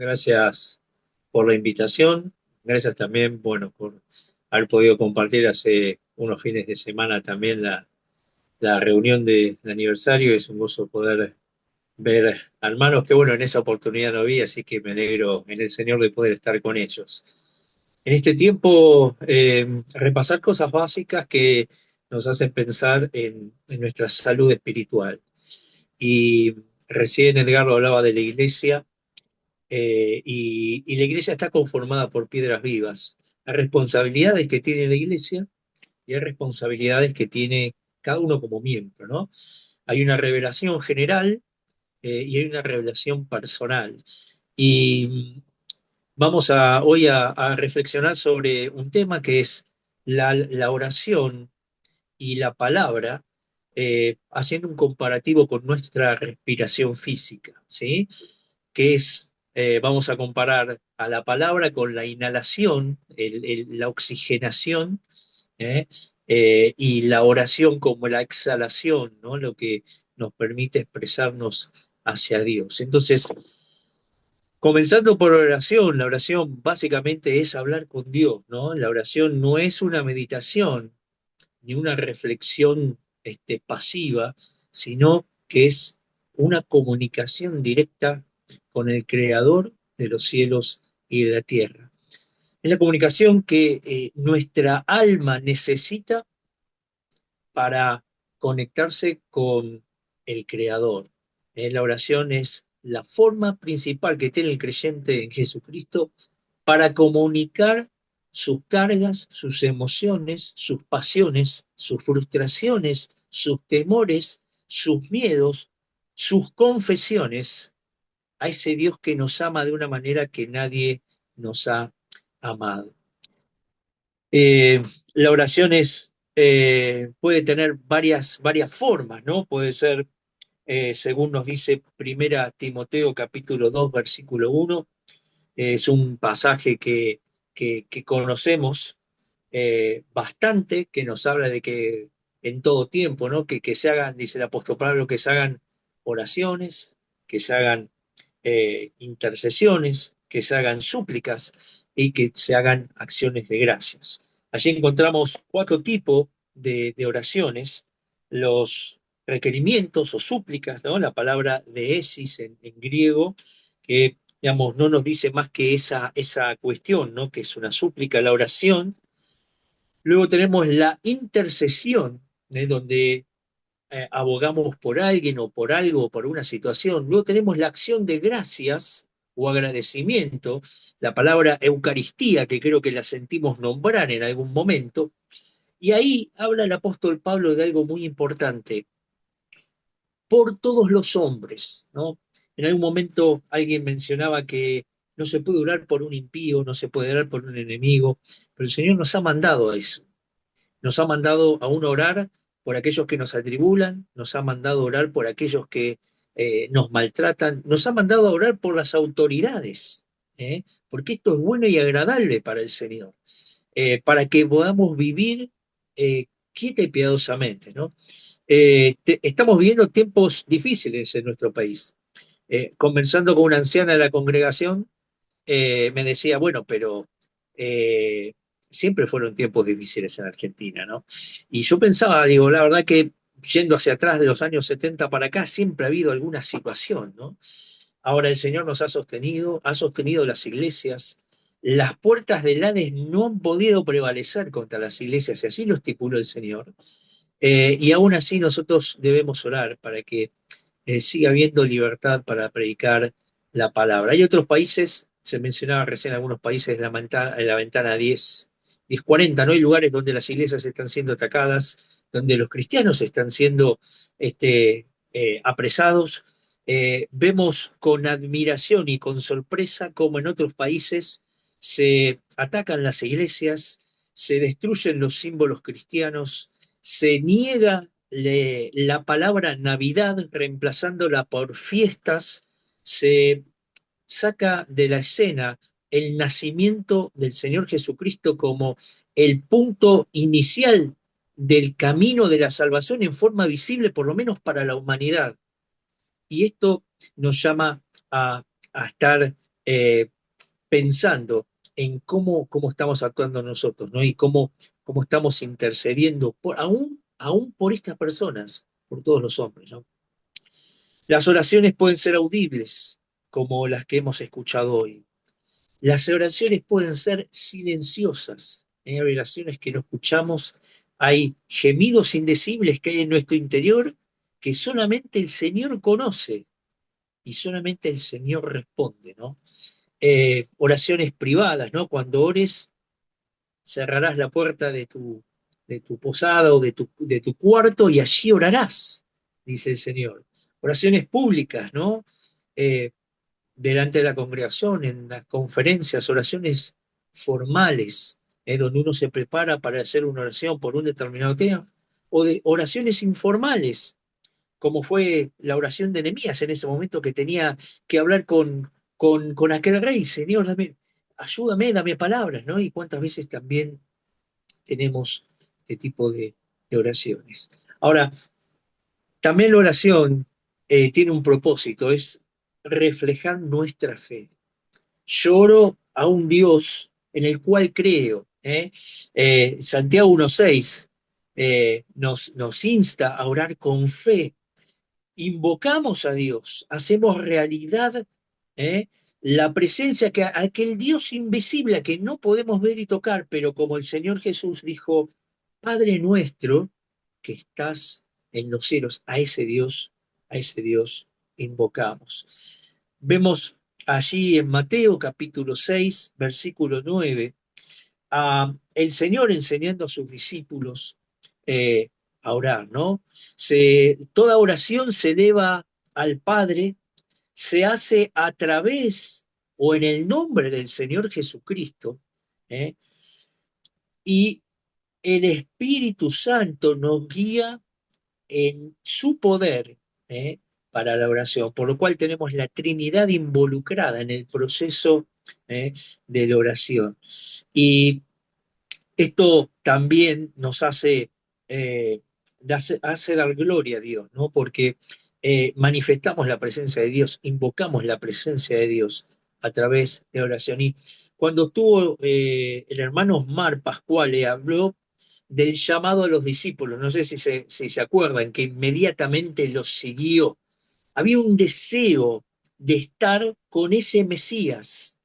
Gracias por la invitación. Gracias también, bueno, por haber podido compartir hace unos fines de semana también la reunión del aniversario. Es un gozo poder ver hermanos que, bueno, en esa oportunidad no vi, así que me alegro en el Señor de poder estar con ellos. En este tiempo, repasar cosas básicas que nos hacen pensar en nuestra salud espiritual. Y recién Edgardo hablaba de la iglesia. Y la iglesia está conformada por piedras vivas. Hay responsabilidades que tiene la iglesia y hay responsabilidades que tiene cada uno como miembro, ¿no? Hay una revelación general y hay una revelación personal. Y vamos hoy a reflexionar sobre un tema que es la oración y la palabra, haciendo un comparativo con nuestra respiración física, ¿sí? Que es, vamos a comparar a la palabra con la inhalación, la oxigenación, ¿eh? Y la oración como la exhalación, ¿no? Lo que nos permite expresarnos hacia Dios. Entonces, comenzando por oración, la oración básicamente es hablar con Dios, ¿no? La oración no es una meditación ni una reflexión pasiva, sino que es una comunicación directa con el Creador de los cielos y de la tierra. Es la comunicación que nuestra alma necesita para conectarse con el Creador. La oración es la forma principal que tiene el creyente en Jesucristo para comunicar sus cargas, sus emociones, sus pasiones, sus frustraciones, sus temores, sus miedos, sus confesiones a ese Dios que nos ama de una manera que nadie nos ha amado. Eh, la oración puede tener varias formas, ¿no? Puede ser, según nos dice Primera Timoteo capítulo 2 versículo 1, es un pasaje que conocemos bastante, que nos habla de que en todo tiempo, ¿no? Que se hagan, dice el apóstol Pablo, que se hagan oraciones, que se hagan intercesiones, que se hagan súplicas y que se hagan acciones de gracias. Allí encontramos cuatro tipos de oraciones: los requerimientos o súplicas, ¿no? La palabra deesis en griego, que digamos, no nos dice más que esa cuestión, ¿no? Que es una súplica, la oración. Luego tenemos la intercesión, donde abogamos por alguien o por algo o por una situación. Luego tenemos la acción de gracias o agradecimiento, la palabra Eucaristía, que creo que la sentimos nombrar en algún momento. Y ahí habla el apóstol Pablo de algo muy importante: por todos los hombres, ¿no? En algún momento alguien mencionaba que no se puede orar por un impío, no se puede orar por un enemigo, pero el Señor nos ha mandado a eso. Nos ha mandado a orar por aquellos que nos atribulan, nos ha mandado a orar por aquellos que nos maltratan, nos ha mandado a orar por las autoridades, porque esto es bueno y agradable para el Señor, para que podamos vivir quieta y piadosamente, ¿no? Estamos viviendo tiempos difíciles en nuestro país. Conversando con una anciana de la congregación, me decía, bueno, pero eh, siempre fueron tiempos difíciles en Argentina, ¿no? Y yo pensaba, digo, la verdad que yendo hacia atrás de los años 70 para acá, siempre ha habido alguna situación, ¿no? Ahora el Señor nos ha sostenido las iglesias. Las puertas del Hades no han podido prevalecer contra las iglesias, y así lo estipuló el Señor. Y aún así nosotros debemos orar para que siga habiendo libertad para predicar la palabra. Hay otros países, se mencionaba recién algunos países en la ventana 1040, ¿no? Hay lugares donde las iglesias están siendo atacadas, donde los cristianos están siendo apresados. Vemos con admiración y con sorpresa cómo en otros países se atacan las iglesias, se destruyen los símbolos cristianos, se niega la palabra Navidad reemplazándola por fiestas, se saca de la escena el nacimiento del Señor Jesucristo como el punto inicial del camino de la salvación en forma visible, por lo menos para la humanidad. Y esto nos llama a estar eh, pensando en cómo estamos actuando nosotros, ¿no? Y cómo estamos intercediendo, aún por estas personas, por todos los hombres, ¿no? Las oraciones pueden ser audibles, como las que hemos escuchado hoy. Las oraciones pueden ser silenciosas. Hay oraciones que no escuchamos, hay gemidos indecibles que hay en nuestro interior que solamente el Señor conoce y solamente el Señor responde, ¿no? Oraciones privadas, ¿no? Cuando ores, cerrarás la puerta de tu posada o de tu cuarto y allí orarás, dice el Señor. Oraciones públicas, ¿no? Eh, Delante de la congregación, en las conferencias, oraciones formales, donde uno se prepara para hacer una oración por un determinado tema, o de oraciones informales, como fue la oración de Nehemías en ese momento que tenía que hablar con aquel rey. Señor, ayúdame, dame palabras, ¿no? Y cuántas veces también tenemos este tipo de oraciones. Ahora, también la oración tiene un propósito, es reflejar nuestra fe. Lloro a un Dios en el cual creo. Santiago 1:6 nos insta a orar con fe. Invocamos a Dios, hacemos realidad ¿eh? La presencia que aquel Dios invisible a que no podemos ver y tocar, pero como el Señor Jesús dijo, Padre nuestro que estás en los cielos, a ese Dios invocamos. Vemos allí en Mateo capítulo 6, versículo 9, a el Señor enseñando a sus discípulos eh, a orar, ¿no? Toda oración se eleva al Padre, se hace a través o en el nombre del Señor Jesucristo, ¿eh? Y el Espíritu Santo nos guía en su poder ¿eh? Para la oración, por lo cual tenemos la Trinidad involucrada en el proceso de la oración. Y esto también nos hace dar gloria a Dios, ¿no? Porque manifestamos la presencia de Dios, invocamos la presencia de Dios a través de oración. Y cuando estuvo el hermano Osmar Pascuale, habló del llamado a los discípulos, no sé si se acuerdan, que inmediatamente los siguió. Había un deseo de estar con ese Mesías,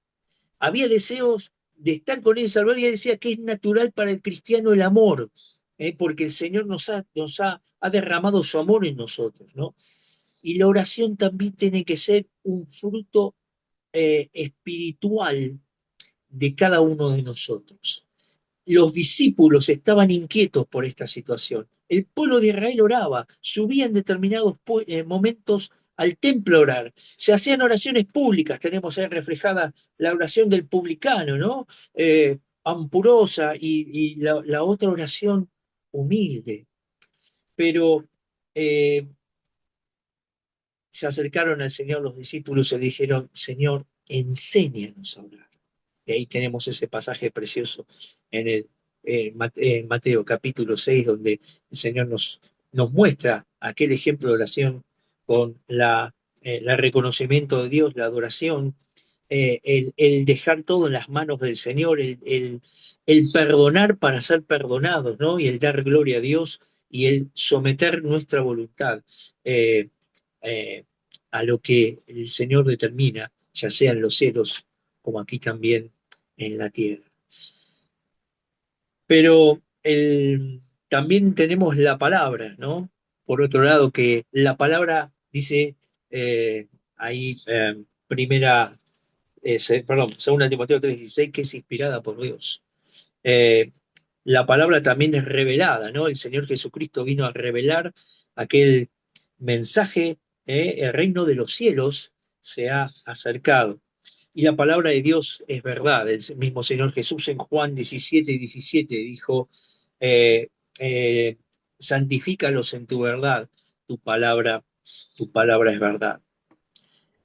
había deseos de estar con el Salvador y él decía que es natural para el cristiano el amor, porque el Señor ha derramado su amor en nosotros, ¿no? Y la oración también tiene que ser un fruto espiritual de cada uno de nosotros. Los discípulos estaban inquietos por esta situación. El pueblo de Israel oraba, subía en determinados momentos al templo a orar. Se hacían oraciones públicas, tenemos ahí reflejada la oración del publicano, ¿no? Ampurosa y la otra oración humilde. Pero eh, se acercaron al Señor los discípulos y le dijeron, Señor, enséñanos a orar. Y ahí tenemos ese pasaje precioso en Mateo capítulo 6, donde el Señor nos muestra aquel ejemplo de oración con el reconocimiento de Dios, la adoración, el dejar todo en las manos del Señor, el perdonar para ser perdonados, ¿no? Y el dar gloria a Dios y el someter nuestra voluntad eh, eh, a lo que el Señor determina, ya sea en los cielos como aquí también en la tierra. Pero también tenemos la palabra, ¿no? Por otro lado, que la palabra dice ahí, segunda Timoteo 3:16, que es inspirada por Dios. Eh, la palabra también es revelada, ¿no? El Señor Jesucristo vino a revelar aquel mensaje, el reino de los cielos se ha acercado. Y la palabra de Dios es verdad. El mismo Señor Jesús en Juan 17:17 dijo, eh, eh, santifícalos en tu verdad, tu palabra, tu palabra es verdad.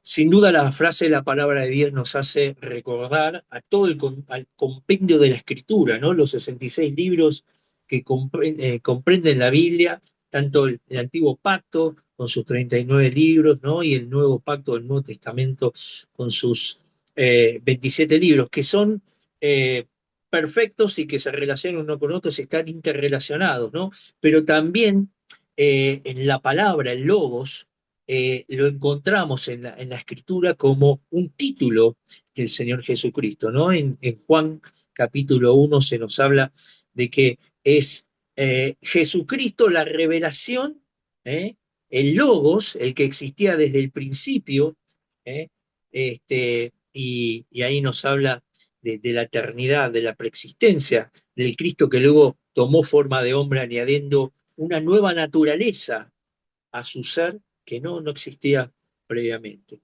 Sin duda la frase de la palabra de Dios nos hace recordar a todo al compendio de la Escritura, ¿no? Los 66 libros que comprenden la Biblia, tanto el Antiguo Pacto con sus 39 libros, ¿no? Y el Nuevo Pacto del Nuevo Testamento con sus 27 libros, que son perfectos y que se relacionan uno con otros, están interrelacionados, ¿no? Pero también en la palabra, el logos, lo encontramos en la escritura como un título del Señor Jesucristo, ¿no? En Juan capítulo 1 se nos habla de que es Jesucristo la revelación, ¿eh? El logos, el que existía desde el principio, ¿eh? Y ahí nos habla de la eternidad, de la preexistencia del Cristo que luego tomó forma de hombre añadiendo una nueva naturaleza a su ser que no existía previamente.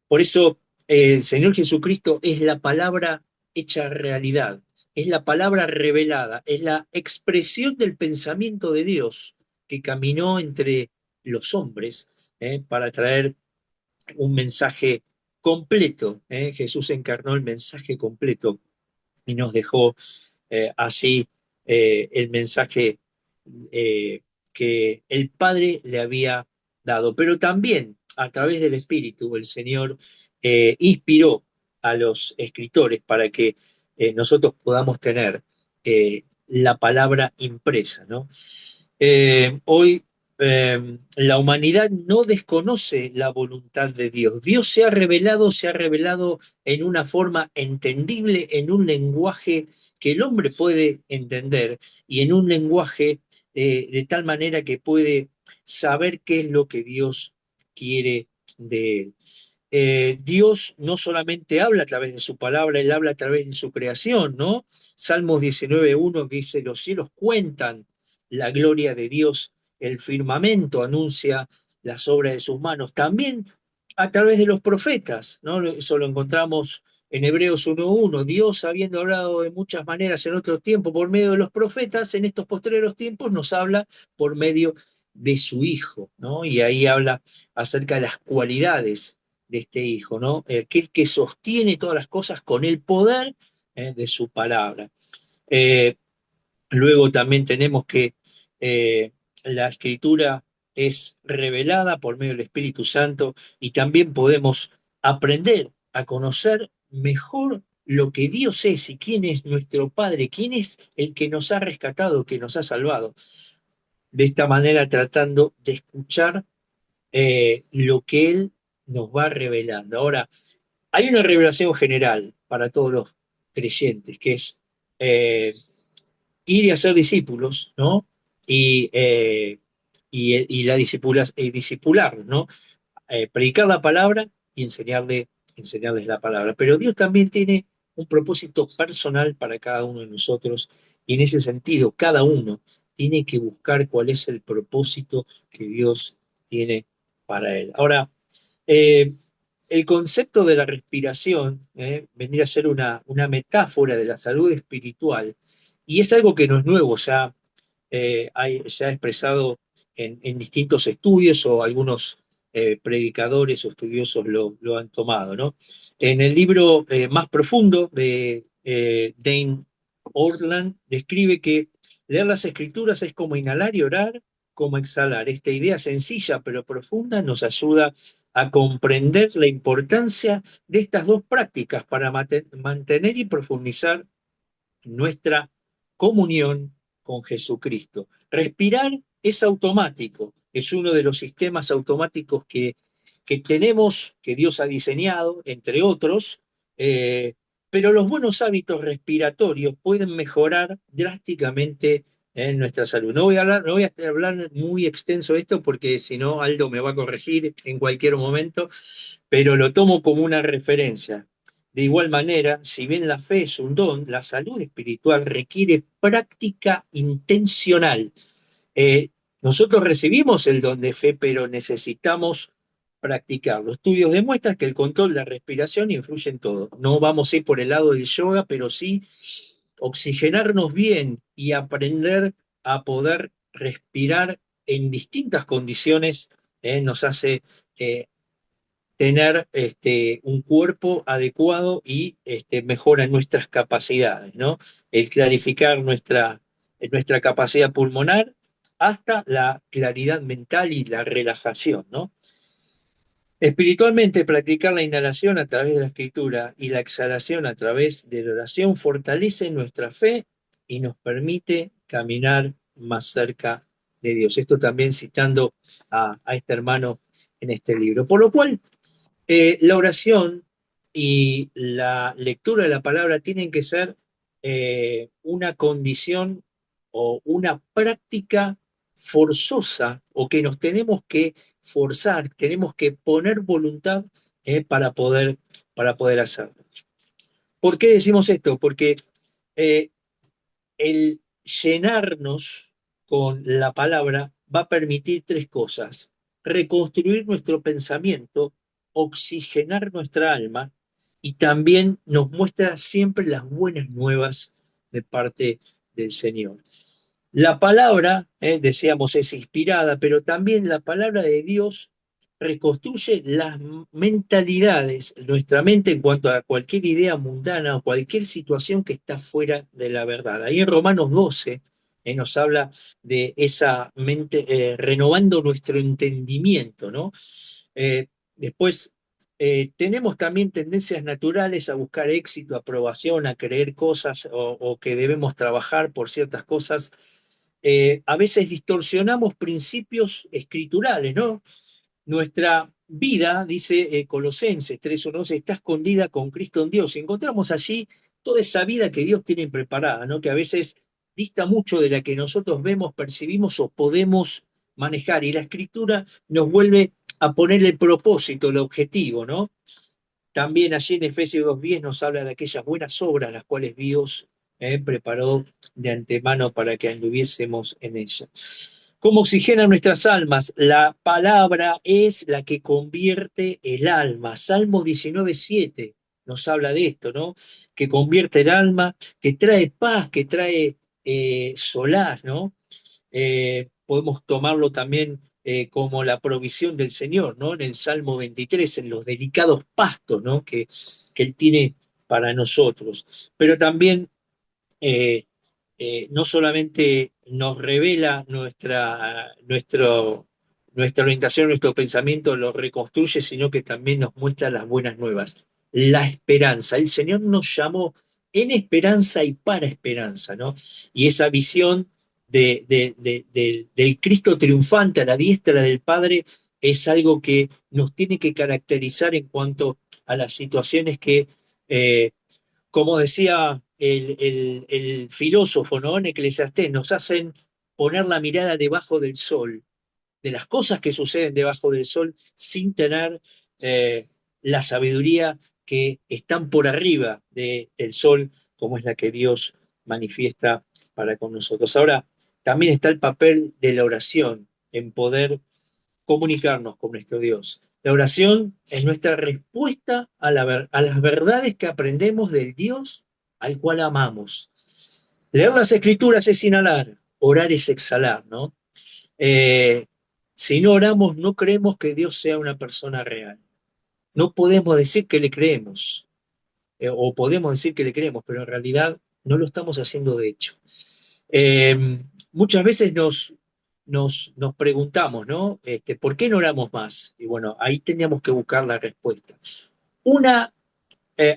Por eso el Señor Jesucristo es la palabra hecha realidad, es la palabra revelada, es la expresión del pensamiento de Dios que caminó entre los hombres para traer un mensaje completo. Jesús encarnó el mensaje completo y nos dejó así el mensaje que el Padre le había dado. Pero también a través del Espíritu el Señor inspiró a los escritores para que nosotros podamos tener la palabra impresa, ¿no? Hoy la humanidad no desconoce la voluntad de Dios. Dios se ha revelado en una forma entendible, en un lenguaje que el hombre puede entender y en un lenguaje de tal manera que puede saber qué es lo que Dios quiere de él. Dios no solamente habla a través de su palabra, Él habla a través de su creación, ¿no? Salmos 19:1 que dice, los cielos cuentan la gloria de Dios, el firmamento anuncia las obras de sus manos. También a través de los profetas, ¿no? Eso lo encontramos en Hebreos 1:1. Dios, habiendo hablado de muchas maneras en otro tiempo por medio de los profetas, en estos postreros tiempos nos habla por medio de su Hijo, ¿no? Y ahí habla acerca de las cualidades de este Hijo, ¿no? Aquel que sostiene todas las cosas con el poder de su palabra. Eh, Luego también tenemos que la escritura es revelada por medio del Espíritu Santo y también podemos aprender a conocer mejor lo que Dios es y quién es nuestro Padre, quién es el que nos ha rescatado, que nos ha salvado. De esta manera tratando de escuchar lo que Él nos va revelando. Ahora, hay una revelación general para todos los creyentes, que es eh, ir y hacer discípulos, ¿no? Y la discipular, ¿no? Predicar la palabra y enseñarles la palabra. Pero Dios también tiene un propósito personal para cada uno de nosotros y en ese sentido cada uno tiene que buscar cuál es el propósito que Dios tiene para él. Ahora, eh, el concepto de la respiración vendría a ser una metáfora de la salud espiritual y es algo que no es nuevo, ya se ha expresado en distintos estudios o algunos predicadores o estudiosos lo han tomado, ¿no? En el libro más profundo de Dane Ortland describe que leer las escrituras es como inhalar y orar, como exhalar. Esta idea sencilla pero profunda nos ayuda a comprender la importancia de estas dos prácticas para mantener y profundizar nuestra comunión con Jesucristo. Respirar es automático, es uno de los sistemas automáticos que tenemos, que Dios ha diseñado, entre otros, eh, pero los buenos hábitos respiratorios pueden mejorar drásticamente en nuestra salud. No voy a hablar muy extenso de esto porque si no Aldo me va a corregir en cualquier momento, pero lo tomo como una referencia. De igual manera, si bien la fe es un don, la salud espiritual requiere práctica intencional. Eh, Nosotros recibimos el don de fe, pero necesitamos practicarlo. Estudios demuestran que el control de la respiración influye en todo. No vamos a ir por el lado del yoga, pero sí oxigenarnos bien y aprender a poder respirar en distintas condiciones nos hace tener un cuerpo adecuado y mejora nuestras capacidades, ¿no? El clarificar nuestra capacidad pulmonar hasta la claridad mental y la relajación, ¿no? Espiritualmente, practicar la inhalación a través de la escritura y la exhalación a través de la oración fortalece nuestra fe y nos permite caminar más cerca de Dios. Esto también citando a este hermano en este libro. Por lo cual, la oración y la lectura de la palabra tienen que ser una condición o una práctica forzosa o que nos tenemos que forzar, tenemos que poner voluntad para poder hacerlo. ¿Por qué decimos esto? Porque eh, el llenarnos con la palabra va a permitir tres cosas: reconstruir nuestro pensamiento, oxigenar nuestra alma y también nos muestra siempre las buenas nuevas de parte del Señor. La palabra, decíamos, es inspirada, pero también la palabra de Dios reconstruye las mentalidades, nuestra mente en cuanto a cualquier idea mundana o cualquier situación que está fuera de la verdad. Ahí en Romanos 12 nos habla de esa mente, renovando nuestro entendimiento, ¿no? Después, tenemos también tendencias naturales a buscar éxito, aprobación, a creer cosas o que debemos trabajar por ciertas cosas. A veces distorsionamos principios escriturales, ¿no? Nuestra vida, dice Colosenses 3:11, está escondida con Cristo en Dios. Y encontramos allí toda esa vida que Dios tiene preparada, ¿no? Que a veces dista mucho de la que nosotros vemos, percibimos o podemos manejar. Y la escritura nos vuelve a poner el propósito, el objetivo, ¿no? También allí en Efesios 2:10 nos habla de aquellas buenas obras las cuales Dios preparó de antemano para que anduviésemos en ellas. ¿Cómo oxigena nuestras almas? La palabra es la que convierte el alma. Salmo 19:7 nos habla de esto, ¿no? Que convierte el alma, que trae paz, que trae solaz, ¿no? Podemos tomarlo también como la provisión del Señor, ¿no? En el Salmo 23, en los delicados pastos, ¿no? Que Él tiene para nosotros. Pero también eh, no solamente nos revela nuestra orientación, nuestro pensamiento, lo reconstruye, sino que también nos muestra las buenas nuevas, la esperanza. El Señor nos llamó en esperanza y para esperanza, ¿no? Y esa visión del Cristo triunfante a la diestra del Padre es algo que nos tiene que caracterizar en cuanto a las situaciones que como decía el filósofo, ¿no? En Eclesiastés, nos hacen poner la mirada debajo del sol, de las cosas que suceden debajo del sol, sin tener eh, la sabiduría que están por arriba del sol, como es la que Dios manifiesta para con nosotros. Ahora, también está el papel de la oración en poder comunicarnos con nuestro Dios. La oración es nuestra respuesta a las verdades que aprendemos del Dios al cual amamos. Leer las escrituras es inhalar, orar es exhalar, ¿no? Eh, si no oramos, no creemos que Dios sea una persona real. No podemos decir que le creemos, o podemos decir que le creemos, pero en realidad no lo estamos haciendo de hecho. Muchas veces nos preguntamos, ¿no? ¿Por qué no oramos más? Y bueno, ahí teníamos que buscar la respuesta. Una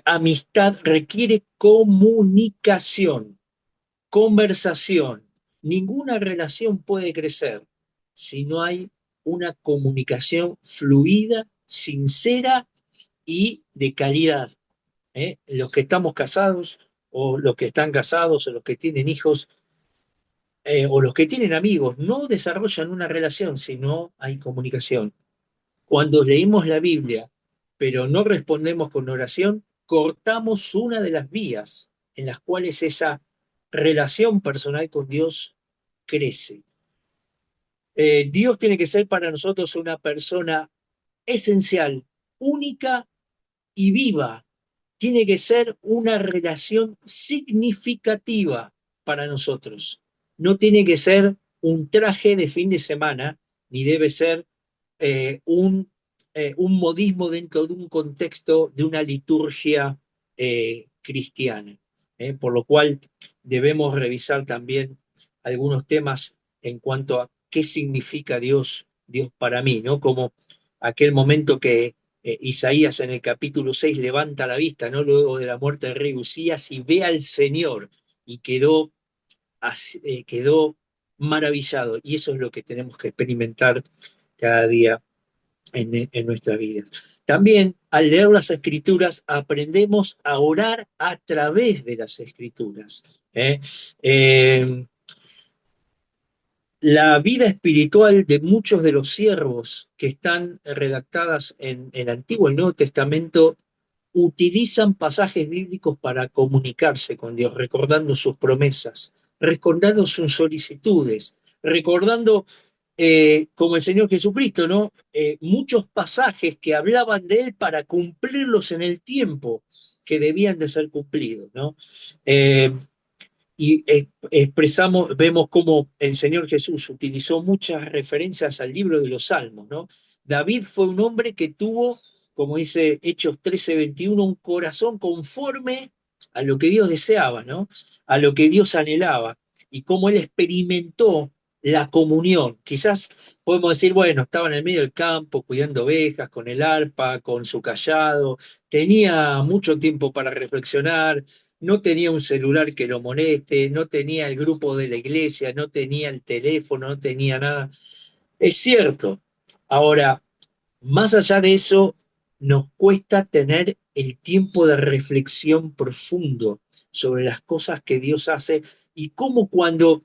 amistad requiere comunicación, conversación. Ninguna relación puede crecer si no hay una comunicación fluida, sincera y de calidad. Los que estamos casados o los que están casados o los que tienen hijos o los que tienen amigos no desarrollan una relación si no hay comunicación. Cuando leímos la Biblia, pero no respondemos con oración, cortamos una de las vías en las cuales esa relación personal con Dios crece. Dios tiene que ser para nosotros una persona esencial, única y viva. Tiene que ser una relación significativa para nosotros. No tiene que ser un traje de fin de semana, ni debe ser un modismo dentro de un contexto de una liturgia cristiana. Por lo cual debemos revisar también algunos temas en cuanto a qué significa Dios para mí, ¿no? Como aquel momento que Isaías en el capítulo 6 levanta la vista, ¿no? Luego de la muerte del rey Usías y ve al Señor y quedó maravillado. Y eso es lo que tenemos que experimentar cada día en nuestra vida. También al leer las escrituras aprendemos a orar a través de las escrituras. La vida espiritual de muchos de los siervos que están redactadas en el Antiguo y Nuevo Testamento utilizan pasajes bíblicos para comunicarse con Dios, recordando sus promesas, recordando sus solicitudes, recordando, como el Señor Jesucristo, ¿no? Muchos pasajes que hablaban de Él para cumplirlos en el tiempo que debían de ser cumplidos, ¿no? Eh, y expresamos, vemos cómo el Señor Jesús utilizó muchas referencias al libro de los Salmos, ¿no? David fue un hombre que tuvo, como dice Hechos 13:21, un corazón conforme a lo que Dios deseaba, ¿no? A lo que Dios anhelaba, y cómo él experimentó la comunión. Quizás podemos decir, bueno, estaba en el medio del campo cuidando ovejas, con el arpa, con su cayado, tenía mucho tiempo para reflexionar, no tenía un celular que lo moleste, no tenía el grupo de la iglesia, no tenía el teléfono, no tenía nada. Es cierto. Ahora, más allá de eso, nos cuesta tener el tiempo de reflexión profundo sobre las cosas que Dios hace y cómo cuando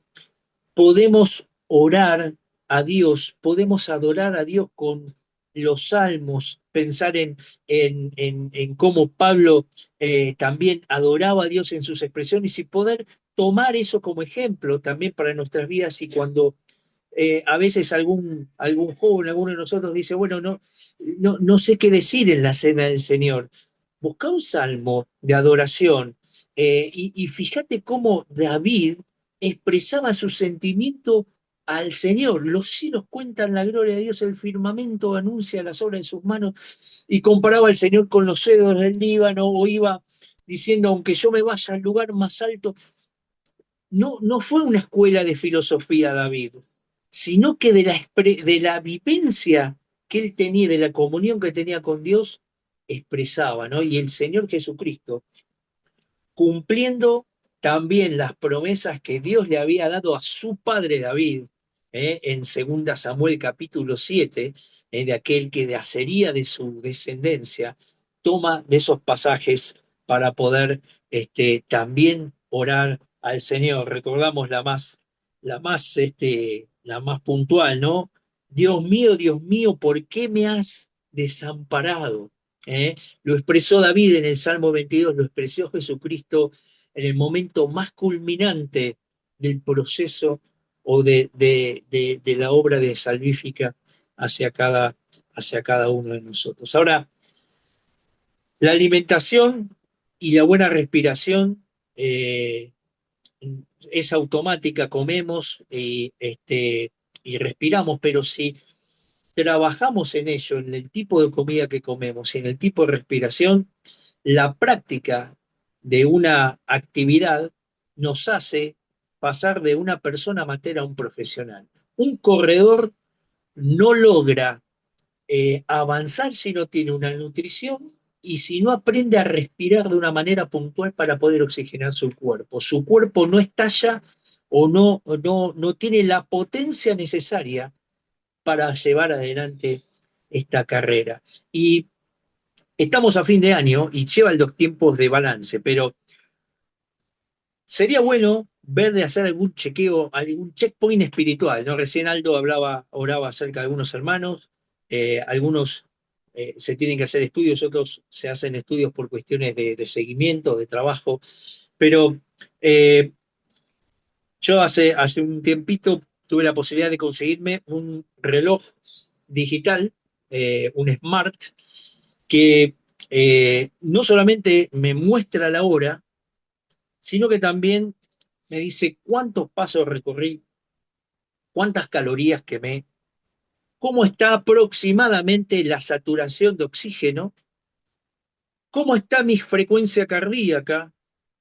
podemos orar a Dios, podemos adorar a Dios con los salmos, pensar en cómo Pablo también adoraba a Dios en sus expresiones y poder tomar eso como ejemplo también para nuestras vidas y cuando a veces algún joven, alguno de nosotros dice, bueno, no sé qué decir en la cena del Señor. Busca un salmo de adoración y fíjate cómo David expresaba su sentimiento al Señor. Los cielos cuentan la gloria de Dios, el firmamento anuncia las obras de sus manos y comparaba al Señor con los cedros del Líbano o iba diciendo, aunque yo me vaya al lugar más alto, no fue una escuela de filosofía, David, sino que de la vivencia que él tenía, de la comunión que tenía con Dios, expresaba, ¿no? Y el Señor Jesucristo, cumpliendo también las promesas que Dios le había dado a su padre David, en 2 Samuel capítulo 7, de aquel que nacería de su descendencia, toma de esos pasajes para poder también orar al Señor. Recordamos la más puntual, ¿no? Dios mío, ¿por qué me has desamparado? Lo expresó David en el Salmo 22, lo expresó Jesucristo en el momento más culminante del proceso o de la obra de salvífica hacia cada uno de nosotros. Ahora, la alimentación y la buena respiración es automática, comemos y respiramos, pero si trabajamos en ello, en el tipo de comida que comemos y en el tipo de respiración, la práctica de una actividad nos hace pasar de una persona amateur a un profesional. Un corredor no logra avanzar si no tiene una nutrición y si no aprende a respirar de una manera puntual para poder oxigenar su cuerpo. Su cuerpo no estalla o no tiene la potencia necesaria para llevar adelante esta carrera. Y estamos a fin de año y llevan los tiempos de balance, pero sería bueno ver de hacer algún chequeo, algún checkpoint espiritual, ¿no? Recién Aldo oraba acerca de algunos hermanos, algunos se tienen que hacer estudios, otros se hacen estudios por cuestiones de seguimiento, de trabajo, pero eh, yo hace un tiempito tuve la posibilidad de conseguirme un reloj digital, un smart, que no solamente me muestra la hora, sino que también me dice cuántos pasos recorrí, cuántas calorías quemé, cómo está aproximadamente la saturación de oxígeno, cómo está mi frecuencia cardíaca,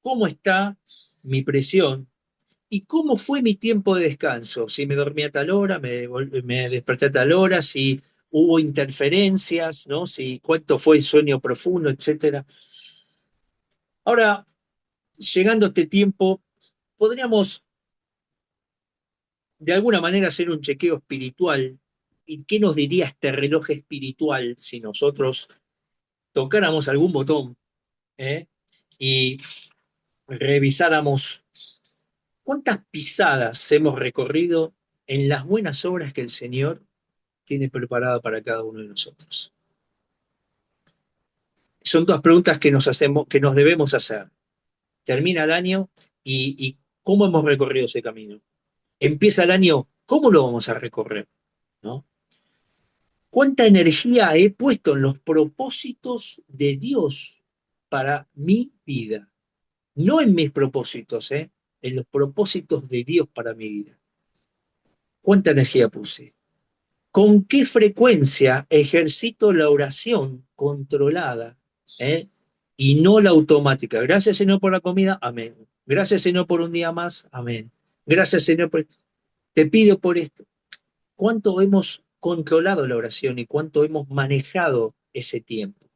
cómo está mi presión y cómo fue mi tiempo de descanso. Si me dormí a tal hora, me desperté a tal hora, si hubo interferencias, ¿no? Si cuánto fue el sueño profundo, etcétera. Ahora, llegando a este tiempo, podríamos de alguna manera hacer un chequeo espiritual. ¿Y qué nos diría este reloj espiritual si nosotros tocáramos algún botón, ¿eh? Y revisáramos cuántas pisadas hemos recorrido en las buenas obras que el Señor tiene preparada para cada uno de nosotros? Son todas preguntas que nos hacemos, que nos debemos hacer. Termina el año y ¿cómo hemos recorrido ese camino? Empieza el año, ¿cómo lo vamos a recorrer? ¿No? ¿Cuánta energía he puesto en los propósitos de Dios para mi vida? No en mis propósitos, ¿eh? En los propósitos de Dios para mi vida. ¿Cuánta energía puse? ¿Con qué frecuencia ejercito la oración controlada, ¿eh? Y no la automática? Gracias, Señor, por la comida, amén. Gracias, Señor, por un día más, amén. Gracias, Señor, te pido por esto. ¿Cuánto hemos controlado la oración y cuánto hemos manejado ese tiempo?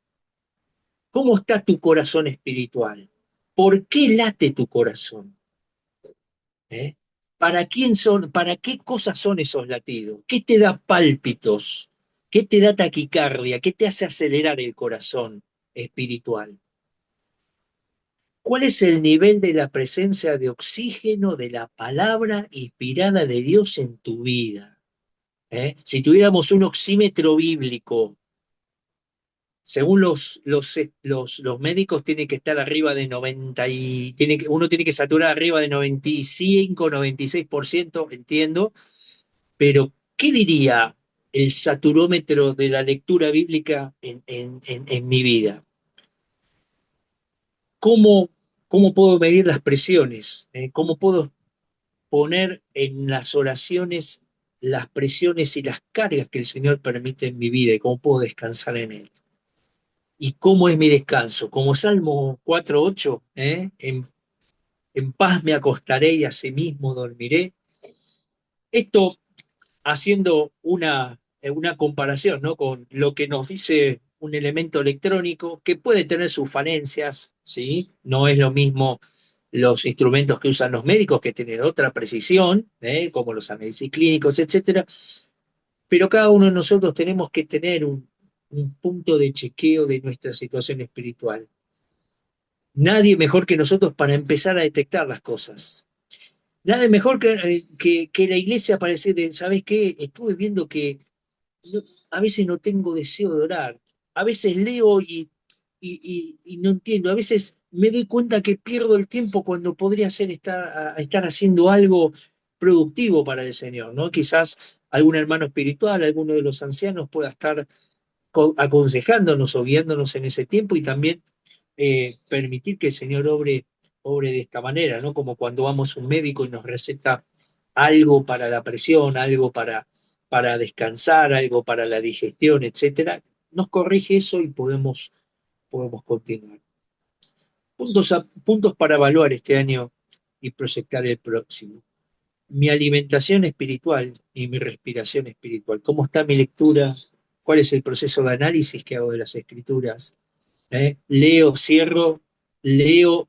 ¿Cómo está tu corazón espiritual? ¿Por qué late tu corazón? ¿Eh? ¿Para quién son, para qué cosas son esos latidos? ¿Qué te da pálpitos? ¿Qué te da taquicardia? ¿Qué te hace acelerar el corazón espiritual? ¿Cuál es el nivel de la presencia de oxígeno de la palabra inspirada de Dios en tu vida? Si tuviéramos un oxímetro bíblico, según los médicos, tiene que estar arriba de 90 y uno tiene que saturar arriba de 95, 96%, entiendo, pero ¿qué diría el saturómetro de la lectura bíblica en mi vida? ¿Cómo, cómo puedo medir las presiones? ¿Cómo puedo poner en las oraciones las presiones y las cargas que el Señor permite en mi vida y cómo puedo descansar en Él? ¿Y cómo es mi descanso? Como Salmo 4:8, en paz me acostaré y asimismo dormiré. Esto haciendo una comparación, ¿no? Con lo que nos dice un elemento electrónico que puede tener sus falencias, ¿sí? No es lo mismo los instrumentos que usan los médicos que tienen otra precisión, como los análisis clínicos, etcétera, pero cada uno de nosotros tenemos que tener un punto de chequeo de nuestra situación espiritual. Nadie mejor que nosotros para empezar a detectar las cosas. Nadie mejor que la iglesia para decirle, ¿sabes qué? Estuve viendo que no- a veces no tengo deseo de orar, a veces leo y no entiendo, a veces me doy cuenta que pierdo el tiempo cuando podría ser estar haciendo algo productivo para el Señor, ¿no? Quizás algún hermano espiritual, alguno de los ancianos pueda estar aconsejándonos o guiándonos en ese tiempo y también permitir que el Señor obre de esta manera, ¿no? Como cuando vamos a un médico y nos receta algo para la presión, algo para descansar, algo para la digestión, etcétera, nos corrige eso y podemos continuar. Puntos para evaluar este año y proyectar el próximo. Mi alimentación espiritual y mi respiración espiritual. ¿Cómo está mi lectura? ¿Cuál es el proceso de análisis que hago de las escrituras? Leo, cierro, leo,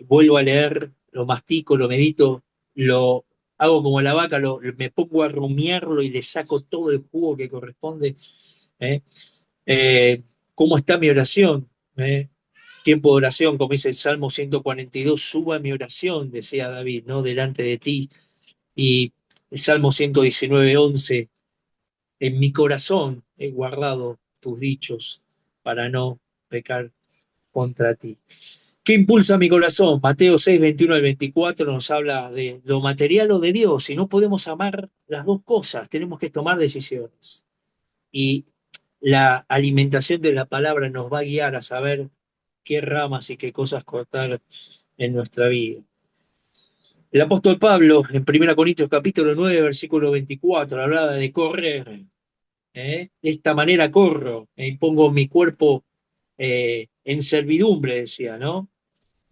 vuelvo a leer, lo mastico, lo medito, lo hago como la vaca, me pongo a rumiarlo y le saco todo el jugo que corresponde. ¿eh? Eh, ¿Cómo está mi oración? Tiempo de oración, como dice el Salmo 142, suba mi oración, decía David, ¿no? Delante de ti. Y el Salmo 119:11, en mi corazón he guardado tus dichos para no pecar contra ti. ¿Qué impulsa mi corazón? Mateo 6:21 al 24 nos habla de lo material o de Dios, y no podemos amar las dos cosas, tenemos que tomar decisiones. Y la alimentación de la palabra nos va a guiar a saber qué ramas y qué cosas cortar en nuestra vida. El apóstol Pablo, en 1 Corintios capítulo 9, versículo 24, hablaba de correr. De esta manera corro y pongo mi cuerpo en servidumbre, decía, ¿no?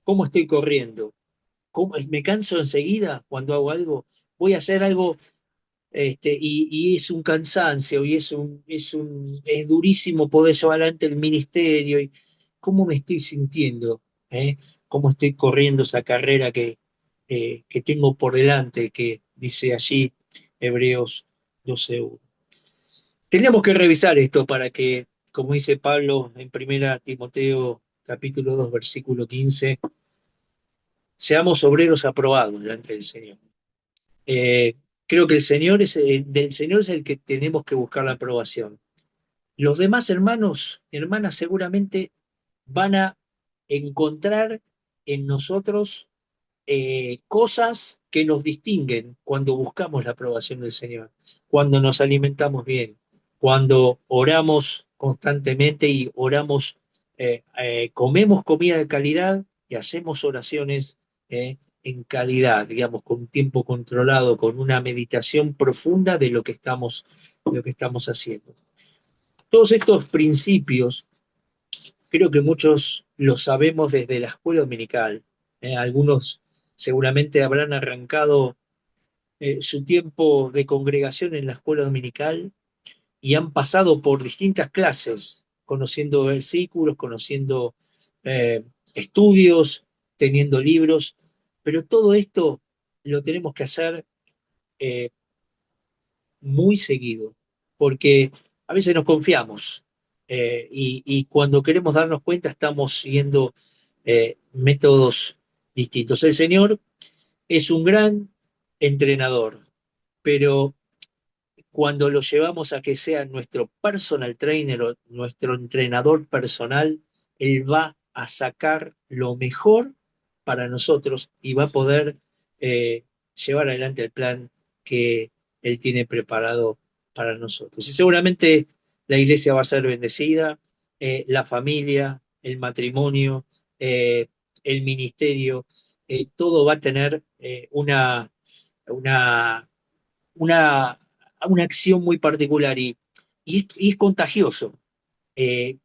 ¿Cómo estoy corriendo? ¿Me canso enseguida cuando hago algo? Voy a hacer algo y es un cansancio, y es durísimo poder llevar adelante el ministerio, y cómo me estoy sintiendo, ¿eh? Cómo estoy corriendo esa carrera que tengo por delante, que dice allí Hebreos 12:1. Tenemos que revisar esto para que, como dice Pablo en 1 Timoteo capítulo 2, versículo 15, seamos obreros aprobados delante del Señor. Eh, Creo que del Señor es el que tenemos que buscar la aprobación. Los demás hermanos, hermanas, seguramente van a encontrar en nosotros cosas que nos distinguen cuando buscamos la aprobación del Señor, cuando nos alimentamos bien, cuando oramos constantemente y comemos comida de calidad y hacemos oraciones en calidad, digamos, con un tiempo controlado, con una meditación profunda de lo que estamos haciendo. Todos estos principios creo que muchos lo sabemos desde la escuela dominical. Algunos seguramente habrán arrancado su tiempo de congregación en la escuela dominical y han pasado por distintas clases, conociendo versículos, conociendo eh, estudios, teniendo libros, pero todo esto lo tenemos que hacer eh, muy seguido, porque a veces nos confiamos y cuando queremos darnos cuenta estamos siguiendo métodos distintos. El Señor es un gran entrenador, pero cuando lo llevamos a que sea nuestro personal trainer o nuestro entrenador personal, Él va a sacar lo mejor para nosotros y va a poder eh, llevar adelante el plan que Él tiene preparado para nosotros. Y seguramente la iglesia va a ser bendecida, la familia, el matrimonio, eh, el ministerio, todo va a tener una una, una acción muy particular y es contagioso. Eh,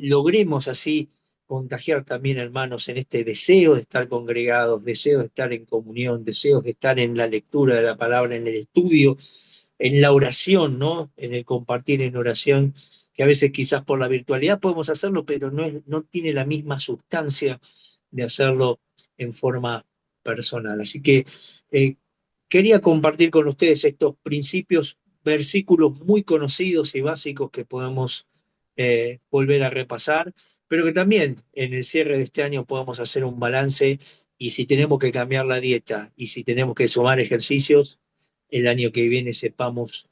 Logremos así contagiar también, hermanos, en este deseo de estar congregados, deseo de estar en comunión, deseos de estar en la lectura de la palabra, en el estudio, en la oración, ¿no? En el compartir en oración, que a veces quizás por la virtualidad podemos hacerlo, pero no tiene la misma sustancia de hacerlo en forma personal. Así que eh, quería compartir con ustedes estos principios, versículos muy conocidos y básicos que podemos volver a repasar, pero que también en el cierre de este año podamos hacer un balance y si tenemos que cambiar la dieta y si tenemos que sumar ejercicios, el año que viene sepamos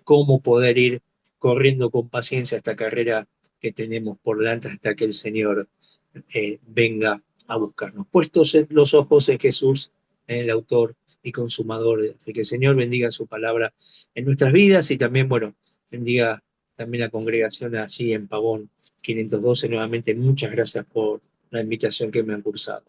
cómo poder ir corriendo con paciencia esta carrera que tenemos por delante hasta que el Señor venga a buscarnos. Puestos los ojos en Jesús, en el autor y consumador de la fe. Que el Señor bendiga su palabra en nuestras vidas y también, bueno, bendiga también la congregación allí en Pavón 512. Nuevamente, muchas gracias por la invitación que me han cursado.